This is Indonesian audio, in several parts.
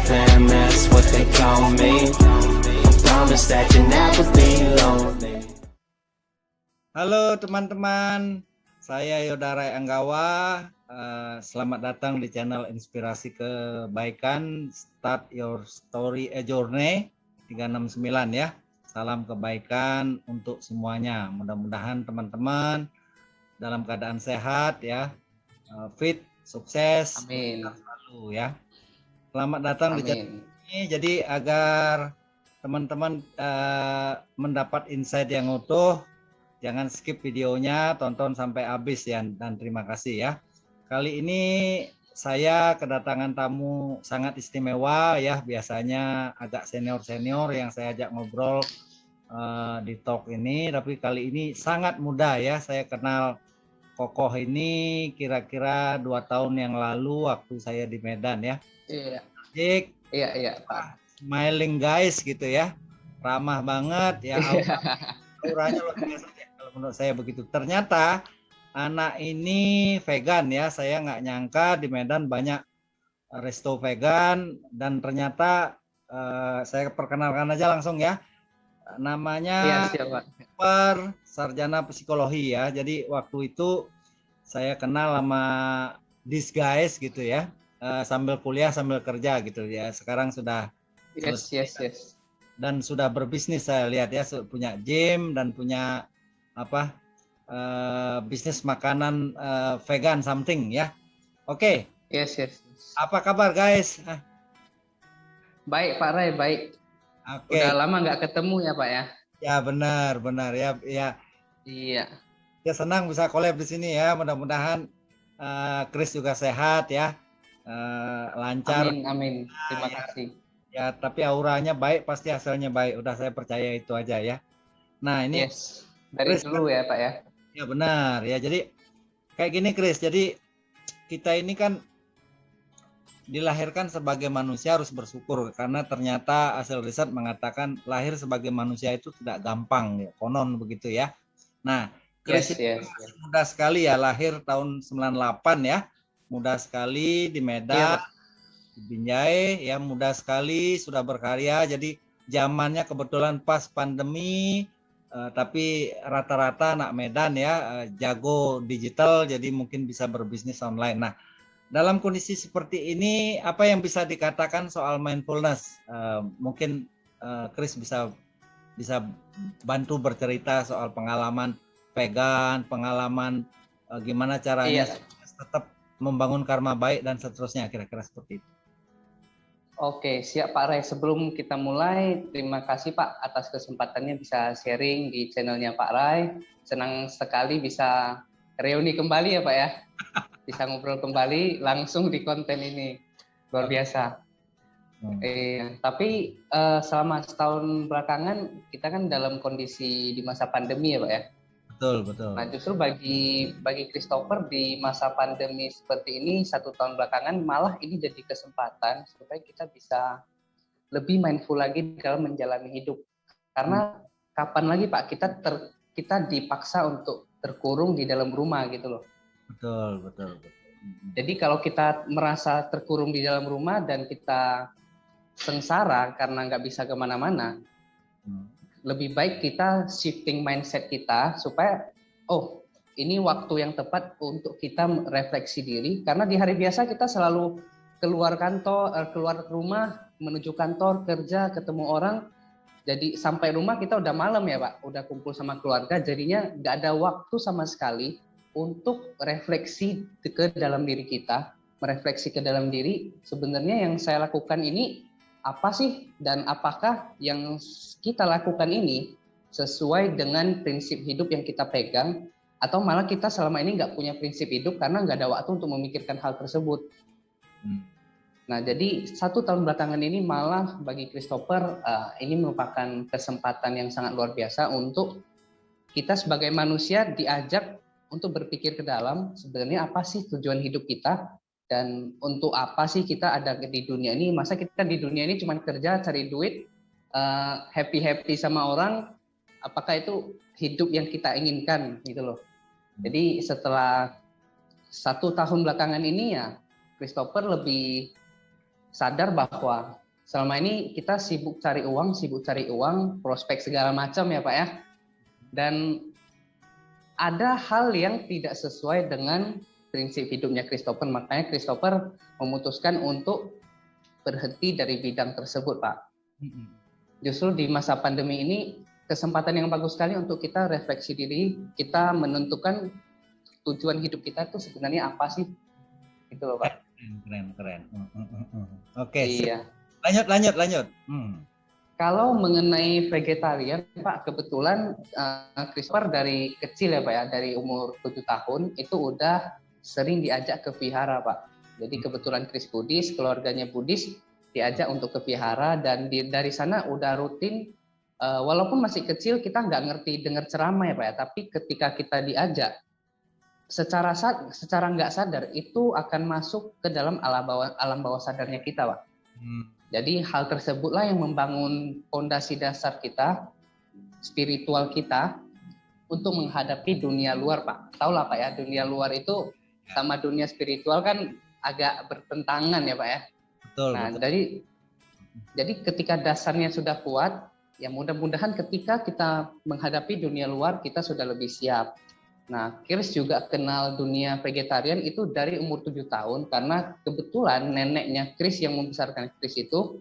fam, that's what they call me. Promise that you never be lonely. Halo teman-teman, saya Yodarai Anggawa. Selamat datang di channel Inspirasi Kebaikan, Start Your Story a Journey 369 ya. Salam kebaikan untuk semuanya. Mudah-mudahan teman-teman dalam keadaan sehat ya, fit, sukses, Amin. selalu ya. Selamat datang di channel ini. Jadi agar teman-teman mendapat insight yang utuh, jangan skip videonya, tonton sampai habis ya, dan terima kasih ya. Kali ini saya kedatangan tamu sangat istimewa ya, biasanya agak senior-senior yang saya ajak ngobrol di talk ini, tapi kali ini sangat muda ya. Saya kenal Kokoh ini kira-kira 2 tahun yang lalu waktu saya di Medan ya. Iya. Dik, Iya, Pak. smiling guys gitu ya, ramah banget ya, auranya luar biasa ya, kalau menurut saya begitu. Ternyata anak ini vegan ya, saya nggak nyangka di Medan banyak resto vegan, dan ternyata saya perkenalkan aja langsung ya, namanya Iya, siap, Pak. Sarjana Psikologi ya. Jadi waktu itu saya kenal sama these guys gitu ya, sambil kuliah sambil kerja gitu ya. Sekarang sudah Yes. dan sudah berbisnis, saya lihat ya, punya gym dan punya apa, bisnis makanan vegan something ya. Oke. Yes. Apa kabar guys? Baik Pak Ray, baik. Oke. Udah lama nggak ketemu ya Pak ya. Ya benar ya. Iya. Ya senang bisa collab di sini ya. Mudah-mudahan Chris juga sehat ya, lancar. Amin. Terima kasih. Ya, tapi auranya baik, pasti hasilnya baik. Udah, saya percaya itu aja ya. Nah ini dari Chris, dulu ya Pak ya. Ya benar ya. Jadi kayak gini Chris, jadi kita ini kan dilahirkan sebagai manusia harus bersyukur, karena ternyata hasil riset mengatakan lahir sebagai manusia itu tidak gampang ya, konon begitu ya. Nah, Chris mudah sekali ya, lahir tahun 98 ya, mudah sekali di Medan, di Binjai ya, mudah sekali sudah berkarya. Jadi zamannya kebetulan pas pandemi, tapi rata-rata anak Medan ya jago digital, jadi mungkin bisa berbisnis online. Nah, dalam kondisi seperti ini, apa yang bisa dikatakan soal mindfulness? Mungkin Chris bisa bantu bercerita soal pengalaman vegan, pengalaman gimana caranya tetap membangun karma baik dan seterusnya, kira-kira seperti itu. Oke, siap Pak Ray. Sebelum kita mulai, terima kasih Pak atas kesempatannya bisa sharing di channelnya Pak Ray. Senang sekali bisa reuni kembali ya Pak ya. Bisa ngobrol kembali langsung di konten ini. Luar biasa. Tapi selama setahun belakangan kita kan dalam kondisi di masa pandemi ya Pak ya. Betul. Nah justru bagi Christopher di masa pandemi seperti ini 1 tahun belakangan, malah ini jadi kesempatan supaya kita bisa lebih mindful lagi dalam menjalani hidup. Karena kapan lagi Pak kita dipaksa untuk terkurung di dalam rumah gitu loh. Betul. Jadi kalau kita merasa terkurung di dalam rumah dan kita sengsara karena nggak bisa kemana-mana, lebih baik kita shifting mindset kita supaya ini waktu yang tepat untuk kita refleksi diri, karena di hari biasa kita selalu keluar rumah menuju kantor, kerja, ketemu orang, jadi sampai rumah kita udah malam ya Pak, udah kumpul sama keluarga, jadinya nggak ada waktu sama sekali untuk refleksi ke dalam diri kita, merefleksi ke dalam diri sebenarnya yang saya lakukan ini apa sih, dan apakah yang kita lakukan ini sesuai dengan prinsip hidup yang kita pegang, atau malah kita selama ini nggak punya prinsip hidup karena nggak ada waktu untuk memikirkan hal tersebut. Nah jadi 1 tahun belakangan ini malah bagi Christopher ini merupakan kesempatan yang sangat luar biasa untuk kita sebagai manusia diajak untuk berpikir ke dalam sebenarnya apa sih tujuan hidup kita, dan untuk apa sih kita ada di dunia ini. Masa kita di dunia ini cuma kerja, cari duit, happy sama orang, apakah itu hidup yang kita inginkan gitu loh. Jadi setelah 1 tahun belakangan ini ya Christopher lebih sadar bahwa selama ini kita sibuk cari uang, prospek segala macam ya Pak ya. Dan ada hal yang tidak sesuai dengan prinsip hidupnya Christopher. Makanya Christopher memutuskan untuk berhenti dari bidang tersebut Pak. Justru di masa pandemi ini kesempatan yang bagus sekali untuk kita refleksi diri, kita menentukan tujuan hidup kita itu sebenarnya apa sih, gitu loh Pak. Keren. Oke, iya. Lanjut. Kalau mengenai vegetarian Pak, kebetulan Christopher dari kecil ya Pak ya, dari umur 7 tahun itu udah sering diajak ke vihara Pak. Jadi kebetulan Chris Buddhis, keluarganya Buddhis, diajak untuk ke vihara dan dari sana udah rutin. Walaupun masih kecil kita nggak ngerti dengar ceramah ya Pak ya, tapi ketika kita diajak secara nggak sadar itu akan masuk ke dalam alam bawah sadarnya kita Pak. Jadi hal tersebutlah yang membangun fondasi dasar kita, spiritual kita untuk menghadapi dunia luar Pak. Tahu lah Pak ya, dunia luar itu sama dunia spiritual kan agak bertentangan ya Pak ya. Betul. Jadi ketika dasarnya sudah kuat, ya mudah-mudahan ketika kita menghadapi dunia luar kita sudah lebih siap. Nah, Chris juga kenal dunia vegetarian itu dari umur 7 tahun karena kebetulan neneknya Chris yang membesarkan Chris itu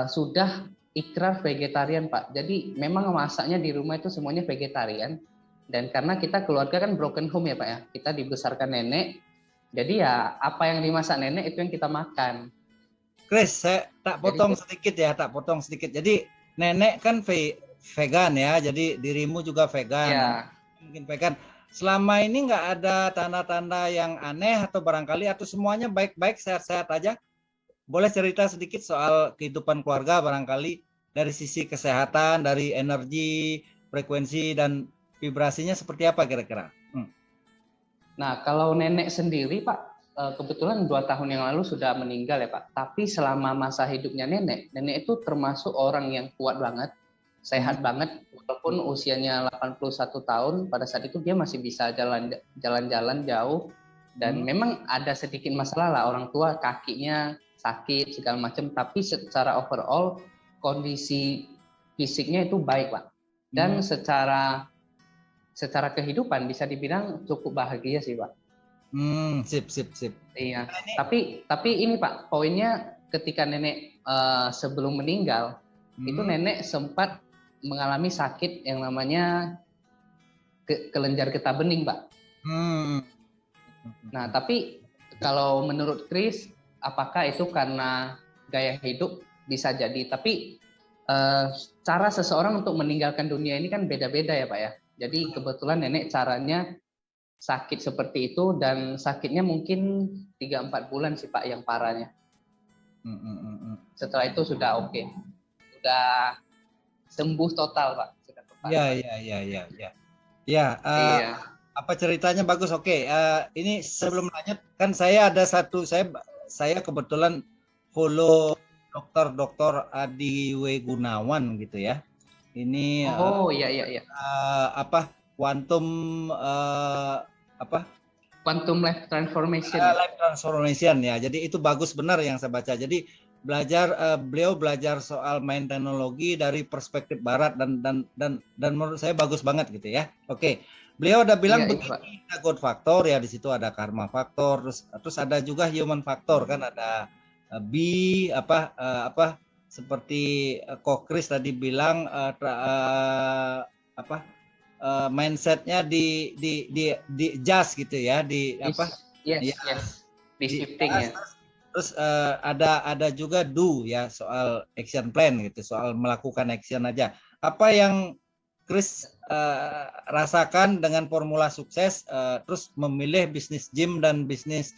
sudah ikrar vegetarian Pak. Jadi memang masaknya di rumah itu semuanya vegetarian dan karena kita keluarga kan broken home ya Pak ya. Kita dibesarkan nenek. Jadi ya apa yang dimasak nenek itu yang kita makan. Chris, saya tak potong sedikit. Jadi nenek kan vegan ya, jadi dirimu juga vegan. Ya. Mungkin vegan. Selama ini nggak ada tanda-tanda yang aneh atau barangkali atau semuanya baik-baik, sehat-sehat aja? Boleh cerita sedikit soal kehidupan keluarga barangkali dari sisi kesehatan, dari energi, frekuensi dan vibrasinya seperti apa kira-kira? Nah, kalau nenek sendiri Pak, kebetulan 2 tahun yang lalu sudah meninggal ya Pak. Tapi selama masa hidupnya nenek itu termasuk orang yang kuat banget, sehat banget. Walaupun usianya 81 tahun, pada saat itu dia masih bisa jalan-jalan jauh. Dan memang ada sedikit masalah lah, orang tua kakinya sakit segala macam. Tapi secara overall kondisi fisiknya itu baik Pak. Dan secara kehidupan bisa dibilang cukup bahagia sih Pak. Sip. Iya. Tapi ini Pak, poinnya ketika nenek sebelum meninggal itu nenek sempat mengalami sakit yang namanya kelenjar getah bening Pak. Nah tapi kalau menurut Chris, apakah itu karena gaya hidup? Bisa jadi. Tapi cara seseorang untuk meninggalkan dunia ini kan beda-beda ya Pak ya. Jadi kebetulan nenek caranya sakit seperti itu dan sakitnya mungkin 3-4 bulan sih Pak yang parahnya. Setelah itu sudah oke. Sudah sembuh total Pak. Sudah total. Ya. Apa ceritanya bagus. Oke. Ini sebelum lanjut kan saya ada saya kebetulan follow Dr. Adi W. Gunawan gitu ya. Ini iya. Quantum Life Transformation. Life Transformation ya. Jadi itu bagus benar yang saya baca. Jadi beliau belajar soal main teknologi dari perspektif barat dan menurut saya bagus banget gitu ya. Oke. Beliau udah bilang begini, ada God factor ya, di situ ada karma factor, terus ada juga human factor kan, ada seperti Chris tadi bilang mindsetnya di adjust gitu ya, di shifting ya. Terus ada juga do ya, soal action plan gitu, soal melakukan action aja. Apa yang Chris rasakan dengan formula sukses, terus memilih bisnis gym dan bisnis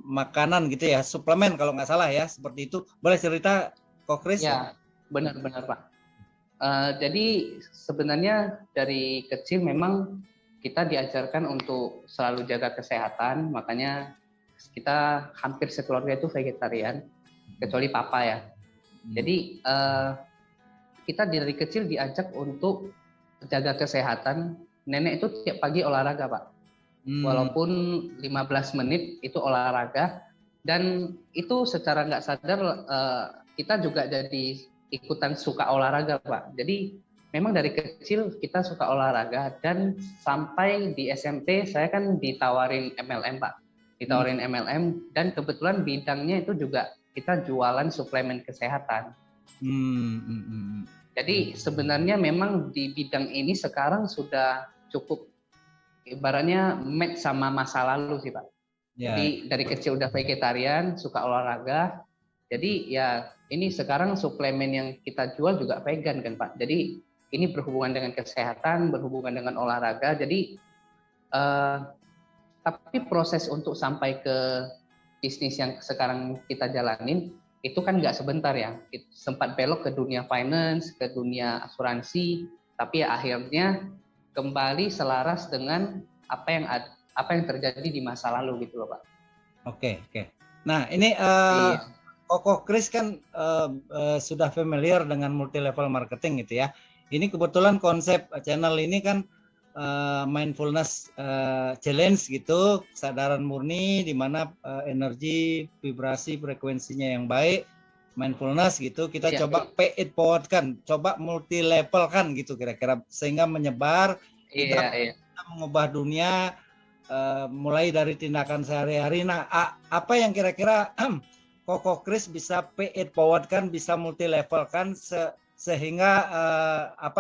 makanan gitu ya, suplemen kalau nggak salah ya, seperti itu. Boleh cerita kok Chris? Ya, benar Pak. Jadi sebenarnya dari kecil memang kita diajarkan untuk selalu jaga kesehatan, makanya kita hampir sekeluarga itu vegetarian, kecuali papa ya. Jadi kita dari kecil diajak untuk jaga kesehatan. Nenek itu tiap pagi olahraga Pak. Walaupun 15 menit itu olahraga, Dan itu secara nggak sadar kita juga jadi ikutan suka olahraga, Pak. Jadi memang dari kecil kita suka olahraga, dan sampai di SMP saya kan ditawarin MLM, Pak. Ditawarin MLM, dan kebetulan bidangnya itu juga kita jualan suplemen kesehatan. Jadi sebenarnya memang di bidang ini sekarang sudah cukup ibaratnya match sama masa lalu sih, Pak. Jadi dari kecil udah vegetarian, suka olahraga. Jadi ya ini sekarang suplemen yang kita jual juga vegan kan, Pak. Jadi ini berhubungan dengan kesehatan, berhubungan dengan olahraga. Jadi tapi proses untuk sampai ke bisnis yang sekarang kita jalanin itu kan nggak sebentar ya. Sempat belok ke dunia finance, ke dunia asuransi, tapi ya akhirnya kembali selaras dengan apa yang terjadi di masa lalu gitu loh, Pak. Oke. Nah ini Koko Chris kan sudah familiar dengan multi level marketing gitu ya. Ini kebetulan konsep channel ini kan mindfulness challenge gitu, kesadaran murni di mana energi, vibrasi, frekuensinya yang baik, mindfulness gitu. Kita coba pay it forward kan, coba multi level kan gitu kira-kira, sehingga menyebar kita mengubah dunia. Mulai dari tindakan sehari-hari. Nah, apa yang kira-kira Koko Chris bisa pay it forward kan, bisa multi level kan, sehingga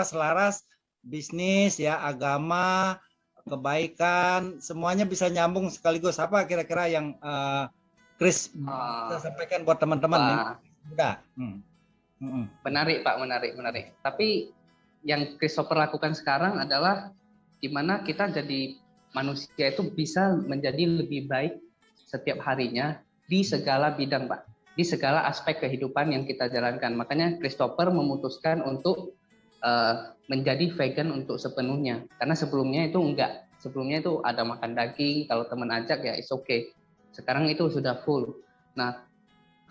selaras bisnis ya, agama, kebaikan, semuanya bisa nyambung sekaligus. Apa kira-kira yang Chris bisa sampaikan buat teman-teman muda? Menarik, Pak, menarik. Tapi yang Christopher lakukan sekarang adalah gimana kita jadi manusia itu bisa menjadi lebih baik setiap harinya di segala bidang, Pak. Di segala aspek kehidupan yang kita jalankan. Makanya Christopher memutuskan untuk menjadi vegan untuk sepenuhnya. Karena sebelumnya itu enggak. Sebelumnya itu ada makan daging, kalau teman ajak ya it's okay. Sekarang itu sudah full. Nah,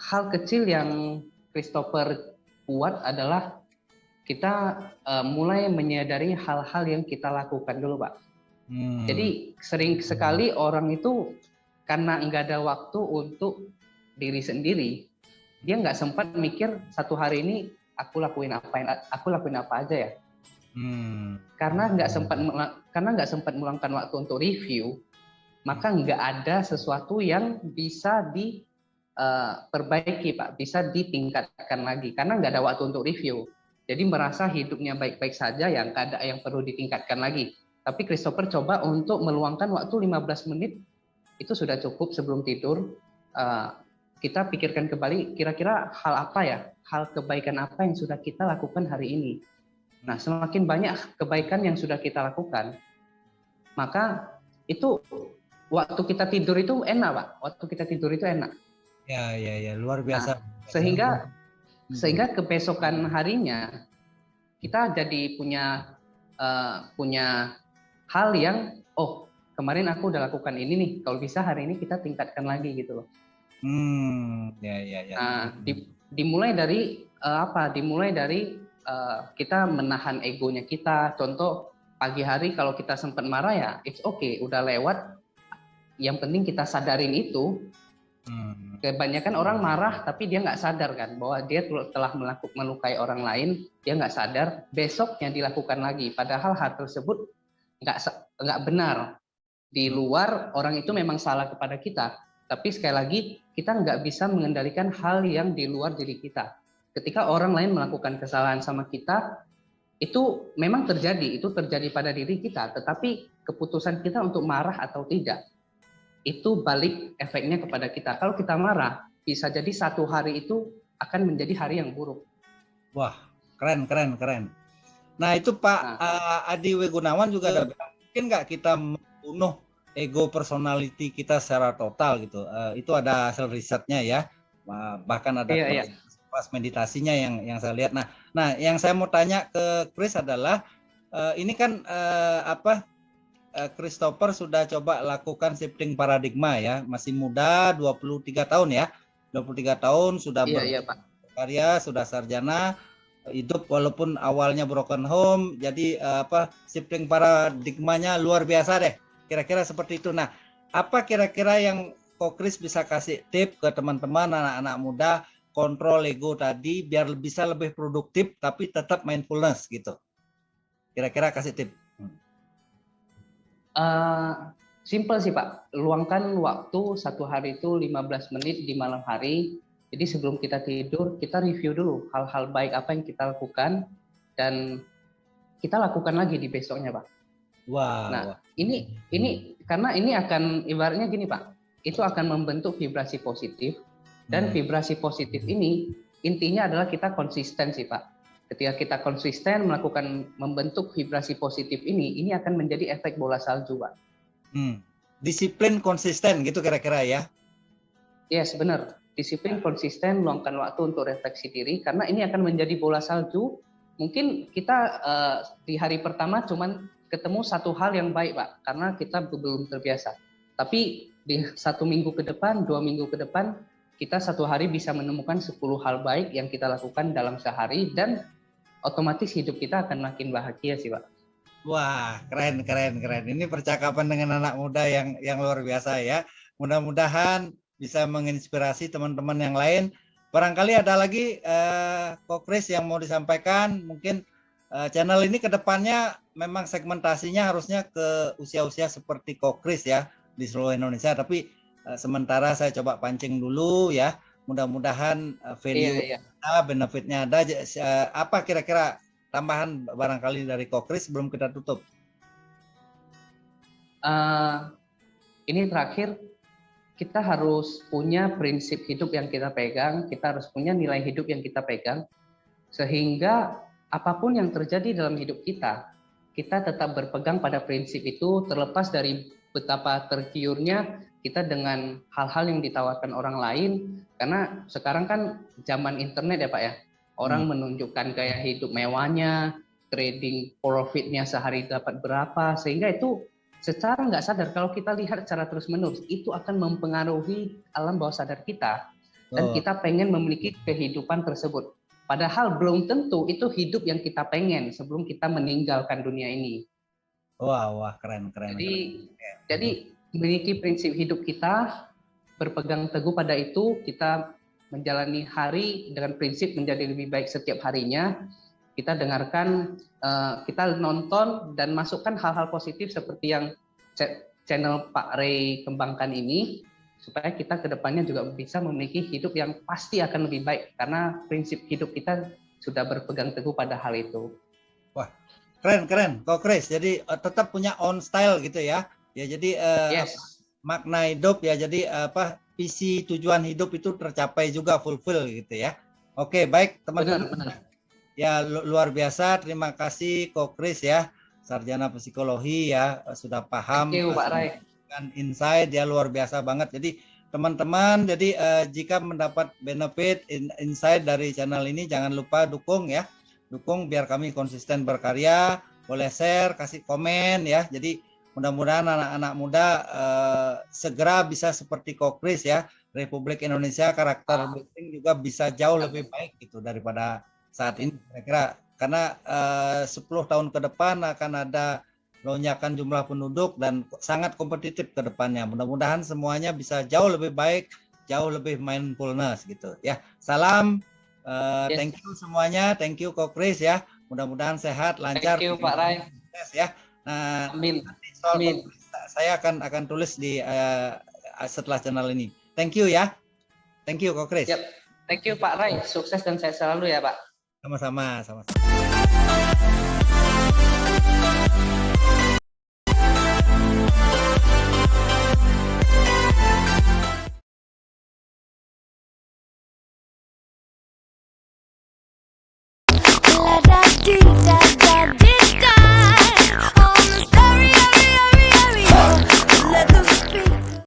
hal kecil yang Christopher buat adalah kita mulai menyadari hal-hal yang kita lakukan dulu, Pak. Jadi sering sekali orang itu karena nggak ada waktu untuk diri sendiri, dia nggak sempat mikir satu hari ini aku lakuin apa aja ya. Karena nggak sempat meluangkan waktu untuk review, maka nggak ada sesuatu yang bisa diperbaiki, Pak, bisa ditingkatkan lagi karena nggak ada waktu untuk review. Jadi merasa hidupnya baik-baik saja, yang nggak ada yang perlu ditingkatkan lagi. Tapi Christopher coba untuk meluangkan waktu 15 menit, itu sudah cukup sebelum tidur. Kita pikirkan kembali, kira-kira hal apa ya, hal kebaikan apa yang sudah kita lakukan hari ini. Nah, semakin banyak kebaikan yang sudah kita lakukan, maka itu waktu kita tidur itu enak, Pak. Waktu kita tidur itu enak. Ya, luar biasa. Nah, sehingga kebesokan harinya kita jadi punya hal yang kemarin aku udah lakukan ini nih, kalau bisa hari ini kita tingkatkan lagi gitu loh. Nah, dimulai dari dimulai dari kita menahan egonya kita. Contoh pagi hari kalau kita sempat marah ya it's okay, udah lewat, yang penting kita sadarin itu. Kebanyakan orang marah tapi dia nggak sadar kan bahwa dia telah melukai orang lain, dia nggak sadar, besoknya dilakukan lagi, padahal hal tersebut nggak benar. Di luar orang itu memang salah kepada kita, tapi sekali lagi kita nggak bisa mengendalikan hal yang di luar diri kita. Ketika orang lain melakukan kesalahan sama kita, itu memang terjadi pada diri kita, tetapi keputusan kita untuk marah atau tidak itu balik efeknya kepada kita. Kalau kita marah, bisa jadi satu hari itu akan menjadi hari yang buruk. Wah, keren. Nah itu Pak Adi W. Gunawan juga ada bilang, mungkin nggak kita membunuh ego personality kita secara total gitu. Itu ada hasil risetnya ya. Bahkan ada pas meditasinya yang saya lihat. Nah, yang saya mau tanya ke Chris adalah ini kan Christopher sudah coba lakukan shifting paradigma ya, masih muda, 23 tahun ya. 23 tahun sudah berkarya, sudah sarjana, hidup walaupun awalnya broken home, jadi shifting paradigmanya luar biasa deh. Kira-kira seperti itu. Nah, apa kira-kira yang Kok Kris bisa kasih tip ke teman-teman anak-anak muda kontrol ego tadi biar bisa lebih produktif tapi tetap mindfulness gitu. Kira-kira kasih tip. Simple sih Pak, luangkan waktu satu hari itu 15 menit di malam hari. Jadi sebelum kita tidur, kita review dulu hal-hal baik apa yang kita lakukan dan kita lakukan lagi di besoknya Pak. Wow. Nah, ini karena ini akan ibaratnya gini Pak, itu akan membentuk vibrasi positif dan vibrasi positif ini intinya adalah kita konsisten sih Pak. Ketika kita konsisten melakukan membentuk vibrasi positif ini akan menjadi efek bola salju Pak. Disiplin konsisten gitu kira-kira ya? Yes, benar. Disiplin konsisten, luangkan waktu untuk refleksi diri karena ini akan menjadi bola salju. Mungkin kita di hari pertama cuman ketemu satu hal yang baik Pak, karena kita belum terbiasa. Tapi di 1 minggu ke depan, 2 minggu ke depan, kita satu hari bisa menemukan 10 hal baik yang kita lakukan dalam sehari dan otomatis hidup kita akan makin bahagia sih Pak. Wah, keren. Ini percakapan dengan anak muda yang luar biasa ya. Mudah-mudahan bisa menginspirasi teman-teman yang lain. Barangkali ada lagi Ko Kris yang mau disampaikan. Mungkin channel ini ke depannya memang segmentasinya harusnya ke usia-usia seperti Ko Kris ya di seluruh Indonesia. Tapi sementara saya coba pancing dulu ya. Mudah-mudahan value ada, benefitnya ada. Apa kira-kira tambahan barangkali dari Ko Kris sebelum kita tutup? Ini terakhir, kita harus punya prinsip hidup yang kita pegang, kita harus punya nilai hidup yang kita pegang, sehingga apapun yang terjadi dalam hidup kita tetap berpegang pada prinsip itu terlepas dari betapa tergiurnya kita dengan hal-hal yang ditawarkan orang lain, karena sekarang kan zaman internet ya Pak ya, orang menunjukkan gaya hidup mewahnya, trading profitnya sehari dapat berapa, sehingga itu secara nggak sadar kalau kita lihat secara terus-menerus itu akan mempengaruhi alam bawah sadar kita dan kita pengen memiliki kehidupan tersebut. Padahal belum tentu itu hidup yang kita pengen sebelum kita meninggalkan dunia ini. Wah, keren. Jadi memiliki prinsip hidup kita, berpegang teguh pada itu, kita menjalani hari dengan prinsip menjadi lebih baik setiap harinya. Kita dengarkan, kita nonton dan masukkan hal-hal positif seperti yang channel Pak Ray kembangkan ini, supaya kita ke depannya juga bisa memiliki hidup yang pasti akan lebih baik, karena prinsip hidup kita sudah berpegang teguh pada hal itu. Wah, keren, Ko Kris. Jadi tetap punya own style gitu ya. Ya jadi makna hidup ya. Jadi visi tujuan hidup itu tercapai juga, fulfill gitu ya. Oke, baik teman-teman. Benar. Ya luar biasa, terima kasih Ko Kris ya, sarjana psikologi ya, sudah paham. Thank you Pak Ray. Dan insight ya luar biasa banget. Jadi teman-teman, jadi jika mendapat benefit insight dari channel ini jangan lupa dukung ya. Dukung biar kami konsisten berkarya, boleh share, kasih komen ya. Jadi mudah-mudahan anak-anak muda segera bisa seperti Ko Kris ya. Republik Indonesia karakter building juga bisa jauh lebih baik gitu daripada saat ini kira-kira, karena 10 tahun ke depan akan ada lonjakan jumlah penduduk dan sangat kompetitif ke depannya. Mudah-mudahan semuanya bisa jauh lebih baik, jauh lebih mindfulness gitu ya. Salam, thank you semuanya, thank you Ko Kris ya. Mudah-mudahan sehat, lancar. Thank you Pak Ray. Ya. Nah, Amin. Amin. Saya akan tulis di setelah channel ini. Thank you ya. Thank you Ko Kris. Yep. Thank you Pak Ray. Sukses dan sehat selalu ya Pak. Sama-sama.